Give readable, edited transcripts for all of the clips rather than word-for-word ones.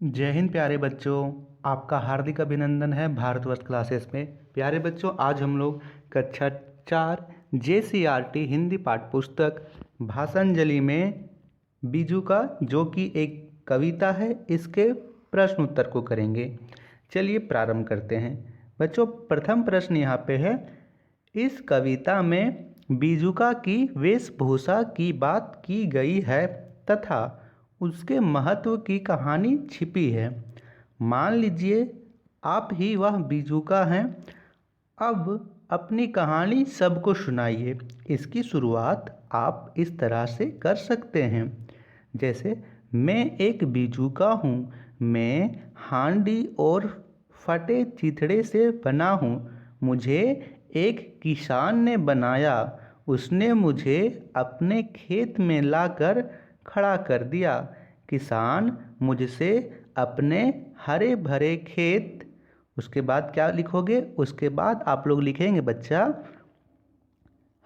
जय हिंद प्यारे बच्चों। आपका हार्दिक अभिनंदन है भारतवर्ष क्लासेस में। प्यारे बच्चों, आज हम लोग कक्षा 4 JCRT हिंदी पाठ्य पुस्तक भाषांजलि में बीजू का, जो कि एक कविता है, इसके प्रश्न उत्तर को करेंगे। चलिए प्रारंभ करते हैं। बच्चों, प्रथम प्रश्न यहाँ पे है, इस कविता में बीजुका की वेशभूषा की बात की गई है तथा उसके महत्व की कहानी छिपी है। मान लीजिए आप ही वह बीजुका हैं। अब अपनी कहानी सबको सुनाइए। इसकी शुरुआत आप इस तरह से कर सकते हैं, जैसे मैं एक बीजुका हूँ, मैं हांडी और फटे चिथड़े से बना हूँ, मुझे एक किसान ने बनाया, उसने मुझे अपने खेत में लाकर खड़ा कर दिया। किसान मुझसे अपने हरे भरे खेत, उसके बाद क्या लिखोगे? उसके बाद आप लोग लिखेंगे बच्चा,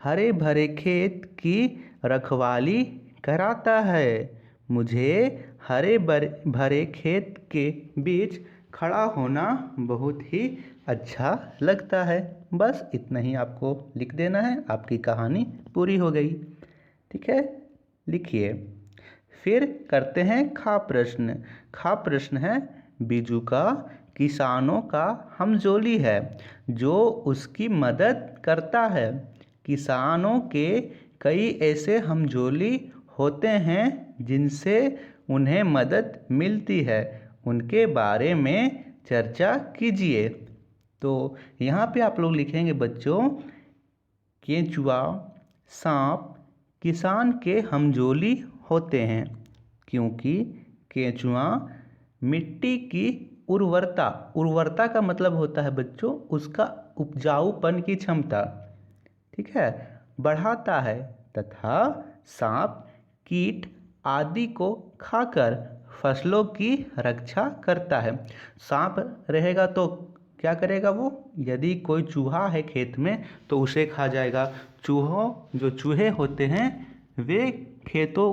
हरे भरे खेत की रखवाली कराता है, मुझे हरे भरे खेत के बीच खड़ा होना बहुत ही अच्छा लगता है। बस इतना ही आपको लिख देना है, आपकी कहानी पूरी हो गई। ठीक है, लिखिए। फिर करते हैं खा प्रश्न। खा प्रश्न है, बीजुका किसानों का हमजोली है जो उसकी मदद करता है। किसानों के कई ऐसे हमजोली होते हैं जिनसे उन्हें मदद मिलती है, उनके बारे में चर्चा कीजिए। तो यहाँ पे आप लोग लिखेंगे बच्चों, केंचुआ, सांप किसान के हमजोली होते हैं, क्योंकि केंचुआ मिट्टी की उर्वरता का मतलब होता है बच्चों उसका उपजाऊपन की क्षमता, ठीक है, बढ़ाता है, तथा सांप कीट आदि को खाकर फसलों की रक्षा करता है। सांप रहेगा तो क्या करेगा वो? यदि कोई चूहा है खेत में तो उसे खा जाएगा। जो चूहे होते हैं वे खेतों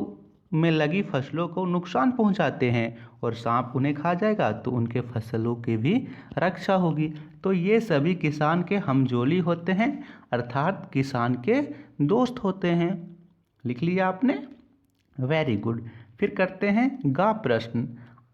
में लगी फसलों को नुकसान पहुंचाते हैं और सांप उन्हें खा जाएगा तो उनके फसलों की भी रक्षा होगी। तो ये सभी किसान के हमजोली होते हैं, अर्थात किसान के दोस्त होते हैं। लिख लिया आपने? Very good. फिर करते हैं गा प्रश्न।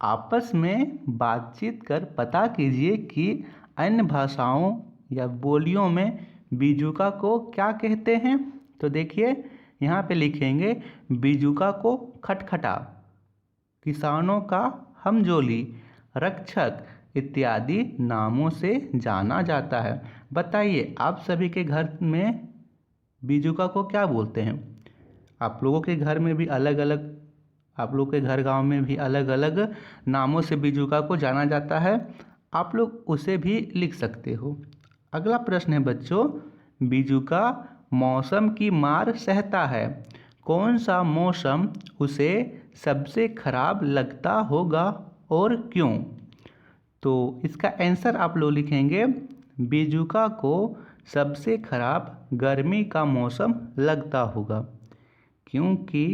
आपस में बातचीत कर पता कीजिए कि अन्य भाषाओं या बोलियों में बीजुका को क्या कहते हैं। तो देखिए यहाँ पे लिखेंगे, बीजुका को खटखटा, किसानों का हमजोली, रक्षक इत्यादि नामों से जाना जाता है। बताइए आप सभी के घर में बीजुका को क्या बोलते हैं? आप लोगों के घर में भी अलग अलग, आप लोग के घर गांव में भी अलग अलग नामों से बीजुका को जाना जाता है, आप लोग उसे भी लिख सकते हो। अगला प्रश्न है बच्चों, बीजुका मौसम की मार सहता है, कौन सा मौसम उसे सबसे खराब लगता होगा और क्यों? तो इसका आंसर आप लोग लिखेंगे, बीजुका को सबसे खराब गर्मी का मौसम लगता होगा, क्योंकि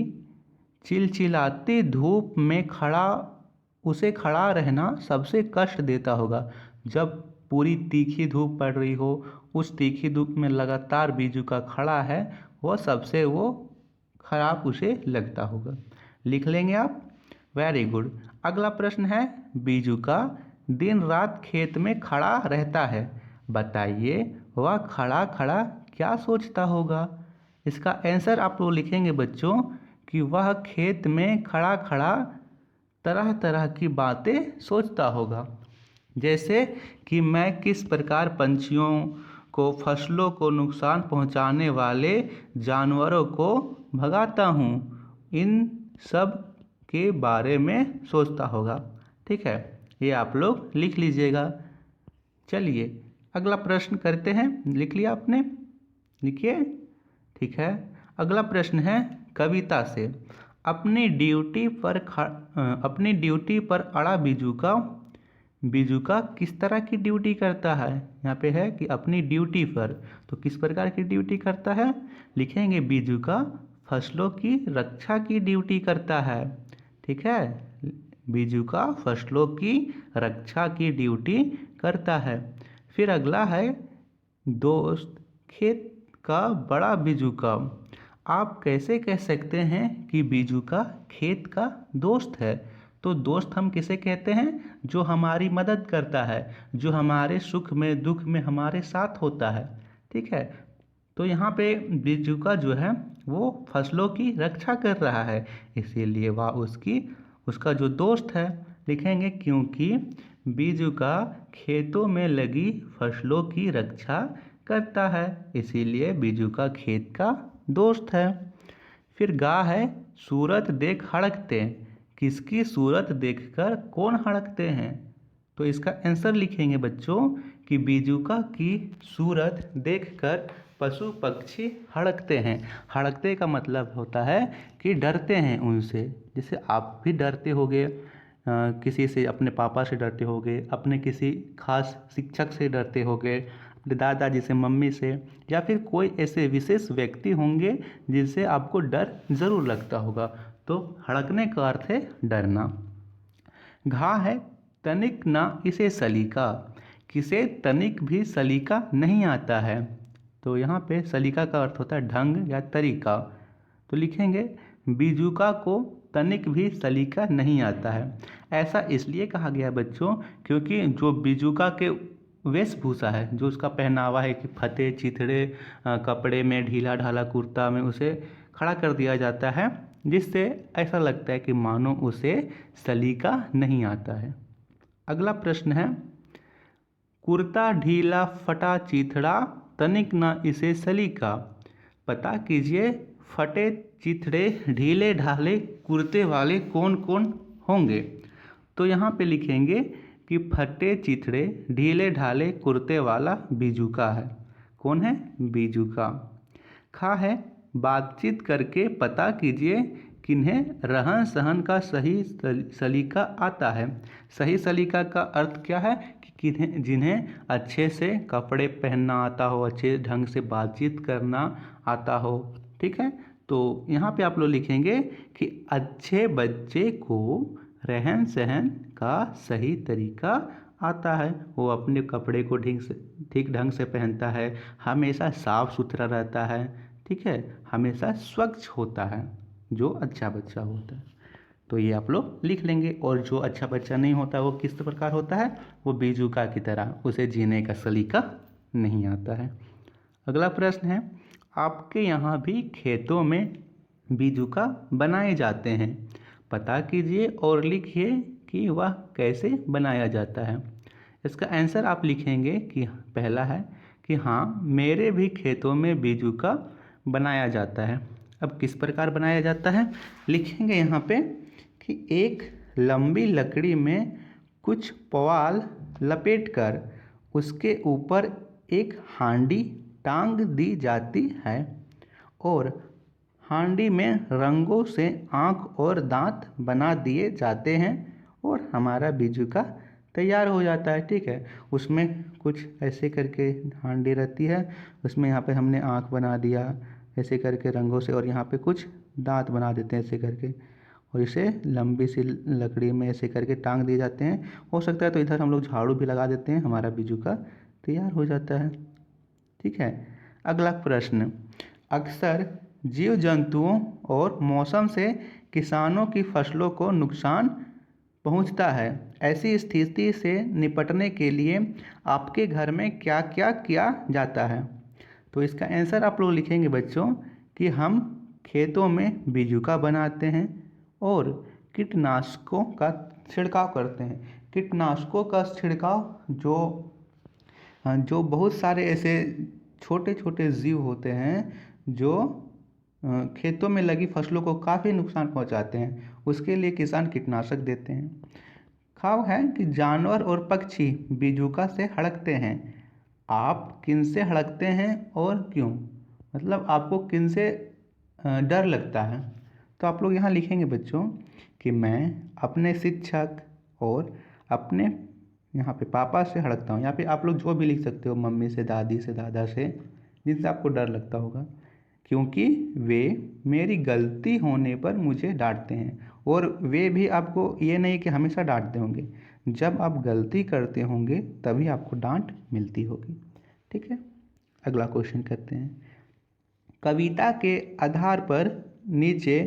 चिलचिलाती धूप में उसे खड़ा रहना सबसे कष्ट देता होगा। जब पूरी तीखी धूप पड़ रही हो, उस तीखी धूप में लगातार बीजुका खड़ा है, वो खराब उसे लगता होगा। लिख लेंगे आप? Very good. अगला प्रश्न है, बीजुका दिन रात खेत में खड़ा रहता है, बताइए वह खड़ा खड़ा क्या सोचता होगा। इसका आंसर आप लोग लिखेंगे बच्चों कि वह खेत में खड़ा खड़ा तरह तरह की बातें सोचता होगा, जैसे कि मैं किस प्रकार पंछियों को, फसलों को नुकसान पहुंचाने वाले जानवरों को भगाता हूं, इन सब के बारे में सोचता होगा। ठीक है, ये आप लोग लिख लीजिएगा। चलिए अगला प्रश्न करते हैं। लिख लिया आपने? लिखिए। ठीक है, अगला प्रश्न है, कविता से अपनी ड्यूटी पर अड़ा बीजुका किस तरह की ड्यूटी करता है। यहाँ पे है कि अपनी ड्यूटी पर, तो किस प्रकार की ड्यूटी करता है? लिखेंगे, बीजुका फसलों की रक्षा की ड्यूटी करता है। ठीक है, बीजुका फसलों की रक्षा की ड्यूटी करता है। फिर अगला है दोस्त खेत का बड़ा बीजुका। आप कैसे कह सकते हैं कि बीजुका खेत का दोस्त है? तो दोस्त हम किसे कहते हैं? जो हमारी मदद करता है, जो हमारे सुख में दुख में हमारे साथ होता है। ठीक है, तो यहाँ पे बीजुका जो है वो फसलों की रक्षा कर रहा है, इसीलिए वह उसका जो दोस्त है। लिखेंगे क्योंकि बीजुका खेतों में लगी फसलों की रक्षा करता है, इसीलिए बीजुका खेत का दोस्त है। फिर गा है सूरत देख हड़कते। किसकी सूरत देखकर कौन हड़कते हैं? तो इसका आंसर लिखेंगे बच्चों कि बीजुका की सूरत देखकर पशु पक्षी हड़कते हैं। हड़कते का मतलब होता है कि डरते हैं उनसे। जैसे आप भी डरते होगे किसी से, अपने पापा से डरते होगे, अपने किसी खास शिक्षक से डरते होगे, अपने दादाजी से, मम्मी से, या फिर कोई ऐसे विशेष व्यक्ति होंगे जिनसे आपको डर ज़रूर लगता होगा। तो हड़कने का अर्थ है डरना। घा है तनिक ना इसे सलीका। किसे तनिक भी सलीका नहीं आता है? तो यहाँ पे सलीका का अर्थ होता है ढंग या तरीका। तो लिखेंगे बीजुका को तनिक भी सलीका नहीं आता है। ऐसा इसलिए कहा गया बच्चों क्योंकि जो बीजुका के वेशभूषा है, जो उसका पहनावा है कि फटे चिथड़े कपड़े में, ढीला ढाला कुर्ता में उसे खड़ा कर दिया जाता है, जिससे ऐसा लगता है कि मानो उसे सलीका नहीं आता है। अगला प्रश्न है कुर्ता ढीला फटा चिथड़ा तनिक ना इसे सलीका। पता कीजिए फटे चिथड़े ढीले ढाले कुर्ते वाले कौन कौन होंगे? तो यहाँ पे लिखेंगे कि फटे चिथड़े ढीले ढाले कुर्ते वाला बीजुका है। कौन है? बीजुका। खा है बातचीत करके पता कीजिए किन्हें रहन सहन का सही सलीका आता है। सही सलीका का अर्थ क्या है कि जिन्हें अच्छे से कपड़े पहनना आता हो, अच्छे ढंग से बातचीत करना आता हो। ठीक है, तो यहाँ पे आप लोग लिखेंगे कि अच्छे बच्चे को रहन सहन का सही तरीका आता है। वो अपने कपड़े को ठीक ढंग से पहनता है, हमेशा साफ सुथरा रहता है। ठीक है, हमेशा स्वच्छ होता है, जो अच्छा बच्चा होता है। तो ये आप लोग लिख लेंगे। और जो अच्छा बच्चा नहीं होता वो किस प्रकार होता है? वो बीजुका की तरह, उसे जीने का सलीका नहीं आता है। अगला प्रश्न है आपके यहाँ भी खेतों में बीजुका बनाए जाते हैं। पता कीजिए और लिखिए कि वह कैसे बनाया जाता है। इसका आंसर आप लिखेंगे कि पहला है कि हाँ, मेरे भी खेतों में बीजुका बनाया जाता है। अब किस प्रकार बनाया जाता है? लिखेंगे यहाँ पे कि एक लंबी लकड़ी में कुछ पुआल लपेटकर उसके ऊपर एक हांडी टांग दी जाती है और हांडी में रंगों से आँख और दांत बना दिए जाते हैं और हमारा बीजुका तैयार हो जाता है। ठीक है, उसमें कुछ ऐसे करके हांडी रहती है, उसमें यहाँ पे हमने आँख बना दिया ऐसे करके रंगों से, और यहाँ पे कुछ दांत बना देते हैं ऐसे करके, और इसे लंबी सी लकड़ी में ऐसे करके टांग दिए जाते हैं। हो सकता है तो इधर हम लोग झाड़ू भी लगा देते हैं, हमारा बीजुका तैयार हो जाता है। ठीक है, अगला प्रश्न अक्सर जीव जंतुओं और मौसम से किसानों की फसलों को नुकसान पहुंचता है। ऐसी स्थिति से निपटने के लिए आपके घर में क्या क्या किया जाता है? तो इसका आंसर आप लोग लिखेंगे बच्चों कि हम खेतों में बीजुका बनाते हैं और कीटनाशकों का छिड़काव करते हैं। कीटनाशकों का छिड़काव जो बहुत सारे ऐसे छोटे छोटे जीव होते हैं जो खेतों में लगी फसलों को काफ़ी नुकसान पहुंचाते हैं, उसके लिए किसान कीटनाशक देते हैं। खाव है कि जानवर और पक्षी बीजुका से हड़कते हैं। आप किन से हड़कते हैं और क्यों? मतलब आपको किन से डर लगता है? तो आप लोग यहाँ लिखेंगे बच्चों कि मैं अपने शिक्षक और अपने यहाँ पे पापा से हड़कता हूँ। यहाँ पे आप लोग जो भी लिख सकते हो, मम्मी से, दादी से, दादा से, जिनसे आपको डर लगता होगा, क्योंकि वे मेरी गलती होने पर मुझे डांटते हैं और वे भी आपको ये नहीं कि हमेशा डांटते होंगे, जब आप गलती करते होंगे तभी आपको डांट मिलती होगी। ठीक है, अगला क्वेश्चन करते हैं। कविता के आधार पर नीचे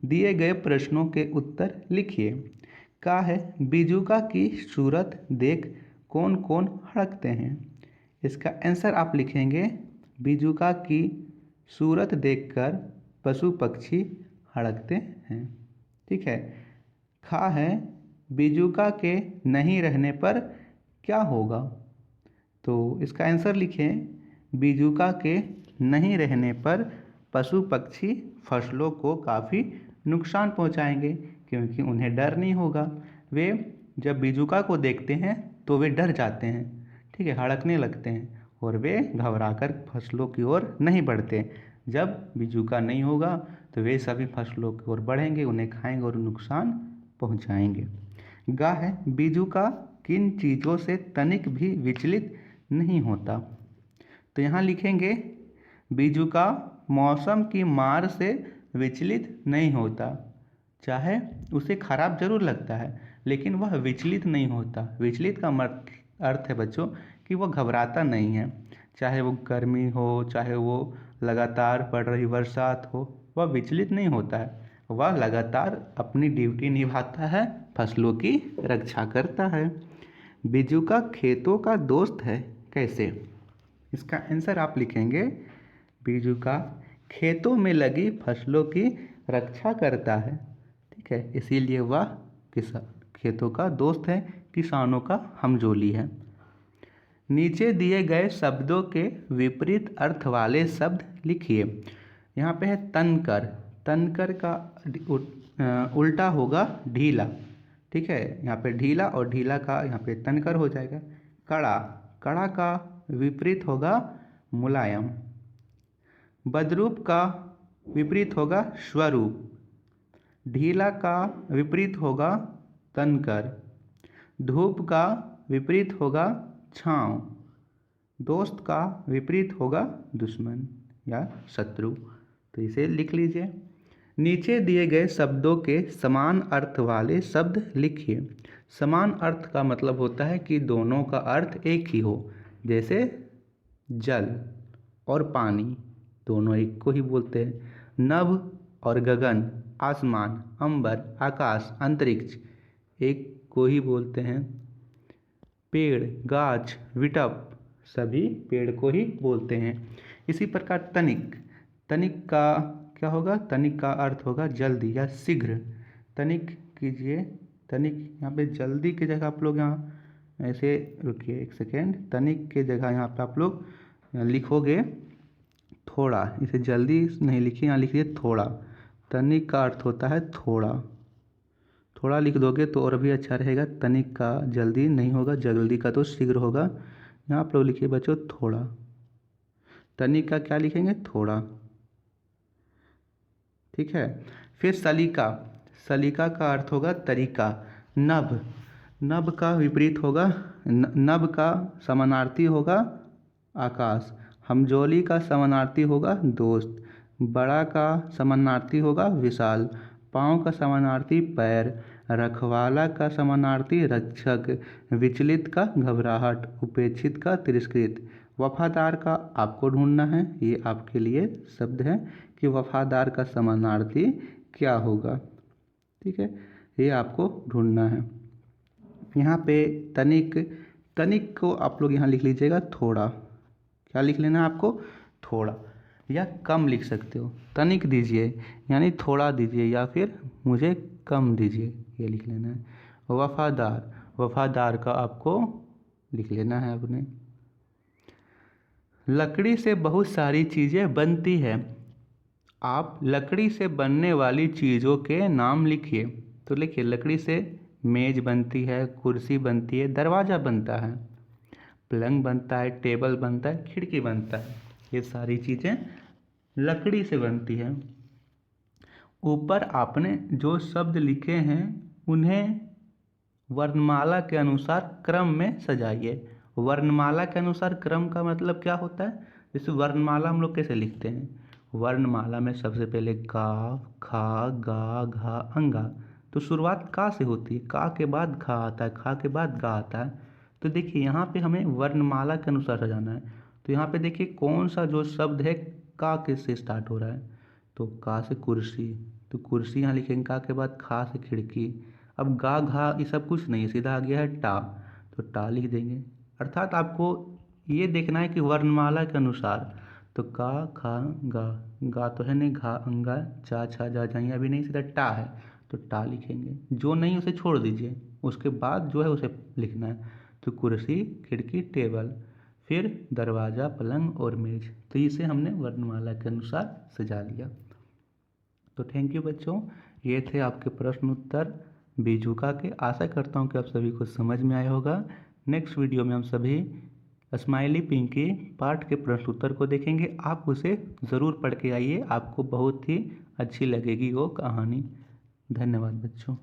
दिए गए प्रश्नों के उत्तर लिखिए। का है बीजुका की सूरत देख कौन कौन हड़कते हैं। इसका आंसर आप लिखेंगे बीजुका की सूरत देखकर पशु पक्षी हड़कते हैं। ठीक है। खा है बीजुका के नहीं रहने पर क्या होगा। तो इसका आंसर लिखें बीजुका के नहीं रहने पर पशु पक्षी फसलों को काफ़ी नुकसान पहुंचाएंगे, क्योंकि उन्हें डर नहीं होगा। वे जब बीजुका को देखते हैं तो वे डर जाते हैं, ठीक है, हड़कने लगते हैं और वे घबराकर फसलों की ओर नहीं बढ़ते। जब बीजुका नहीं होगा तो वे सभी फसलों की ओर बढ़ेंगे, उन्हें खाएंगे और नुकसान पहुंचाएंगे। गा है बीजुका किन चीज़ों से तनिक भी विचलित नहीं होता। तो यहाँ लिखेंगे बीजुका मौसम की मार से विचलित नहीं होता। चाहे उसे खराब जरूर लगता है लेकिन वह विचलित नहीं होता। विचलित का अर्थ है बच्चों कि वह घबराता नहीं है। चाहे वो गर्मी हो, चाहे वो लगातार पड़ रही बरसात हो, वह विचलित नहीं होता है। वह लगातार अपनी ड्यूटी निभाता है, फसलों की रक्षा करता है। बीजुका खेतों का दोस्त है कैसे। इसका आंसर आप लिखेंगे बीजुका खेतों में लगी फसलों की रक्षा करता है। ठीक है, इसीलिए वह खेतों का दोस्त है, किसानों का हमजोली है। नीचे दिए गए शब्दों के विपरीत अर्थ वाले शब्द लिखिए। यहाँ पे है तनकर। तनकर का उल्टा होगा ढीला। ठीक है, यहाँ पे ढीला और ढीला का यहाँ पे तनकर हो जाएगा। कड़ा, कड़ा का विपरीत होगा मुलायम। बदरूप का विपरीत होगा स्वरूप। ढीला का विपरीत होगा तनकर। धूप का विपरीत होगा छाँव। दोस्त का विपरीत होगा दुश्मन या शत्रु। तो इसे लिख लीजिए। नीचे दिए गए शब्दों के समान अर्थ वाले शब्द लिखिए। समान अर्थ का मतलब होता है कि दोनों का अर्थ एक ही हो। जैसे जल और पानी दोनों एक को ही बोलते हैं। नभ और गगन, आसमान, अंबर, आकाश, अंतरिक्ष एक को ही बोलते हैं। पेड़, गाछ, विटप सभी पेड़ को ही बोलते हैं। इसी प्रकार तनिक, तनिक का क्या होगा। तनिक का अर्थ होगा जल्दी या शीघ्र। तनिक कीजिए, तनिक यहाँ पे जल्दी की जगह आप लोग यहाँ ऐसे रुकिए एक सेकेंड। तनिक के जगह यहाँ पे आप लोग लिखोगे थोड़ा। इसे जल्दी नहीं लिखिए, यहाँ लिखिए थोड़ा। तनिक का अर्थ होता है थोड़ा। थोड़ा लिख दोगे तो और भी अच्छा रहेगा। तनिक का जल्दी नहीं होगा, जल्दी का तो शीघ्र होगा। यहाँ आप लोग लिखिए बच्चों थोड़ा। तनिक का क्या लिखेंगे, थोड़ा। ठीक है। फिर सलीका, सलीका का अर्थ होगा तरीका। नभ, नभ का विपरीत होगा, नभ का समानार्थी होगा आकाश। हमजोली का समानार्थी होगा दोस्त। बड़ा का समानार्थी होगा विशाल। पाँव का समानार्थी पैर। रखवाला का समानार्थी रक्षक। विचलित का घबराहट। उपेक्षित का तिरस्कृत। वफादार का आपको ढूंढना है। ये आपके लिए शब्द है कि वफादार का समानार्थी क्या होगा। ठीक है, ये आपको ढूंढना है। यहाँ पे तनिक, तनिक को आप लोग यहाँ लिख लीजिएगा थोड़ा। क्या लिख लेना है आपको, थोड़ा या कम लिख सकते हो। तनिक दीजिए यानी थोड़ा दीजिए या फिर मुझे कम दीजिए, ये लिख लेना है। वफादार, वफादार का आपको लिख लेना है अपने। लकड़ी से बहुत सारी चीज़ें बनती है। आप लकड़ी से बनने वाली चीज़ों के नाम लिखिए। तो लिखिए लकड़ी से मेज़ बनती है, कुर्सी बनती है, दरवाज़ा बनता है, पलंग बनता है, टेबल बनता है, खिड़की बनता है। ये सारी चीज़ें लकड़ी से बनती हैं। ऊपर आपने जो शब्द लिखे हैं उन्हें वर्णमाला के अनुसार क्रम में सजाइए। वर्णमाला के अनुसार क्रम का मतलब क्या होता है। जैसे वर्णमाला हम लोग कैसे लिखते हैं। वर्णमाला में सबसे पहले का, खा, गा, घा, अंगा, तो शुरुआत का से होती है, का के बाद खा आता है, खा के बाद गा आता है। तो देखिए यहाँ पे हमें वर्णमाला के अनुसार सजाना है। तो यहाँ पे देखिए कौन सा जो शब्द है का के से स्टार्ट हो रहा है, तो का से कुर्सी, तो कुर्सी यहाँ लिखेंगे, का के बाद खा से खिड़की। अब गा घा ये सब कुछ नहीं है, सीधा आ गया है टा, तो टा लिख देंगे। अर्थात आपको ये देखना है कि वर्णमाला के अनुसार, तो का खा गा, गा तो है नहीं, घा अंगा, चा छा जा जाइए अभी नहीं, सीधा टा है तो टा लिखेंगे। जो नहीं उसे छोड़ दीजिए, उसके बाद जो है उसे लिखना है। तो कुर्सी खिड़की टेबल, फिर दरवाज़ा पलंग और मेज, तो इसे हमने वर्णमाला के अनुसार सजा लिया। तो थैंक यू बच्चों, ये थे आपके प्रश्न उत्तर बीजुका के। आशा करता हूँ कि आप सभी को समझ में आया होगा। नेक्स्ट वीडियो में हम सभी स्माइली पिंकी पार्ट के प्रश्न उत्तर को देखेंगे। आप उसे ज़रूर पढ़ के आइए, आपको बहुत ही अच्छी लगेगी वो कहानी। धन्यवाद बच्चों।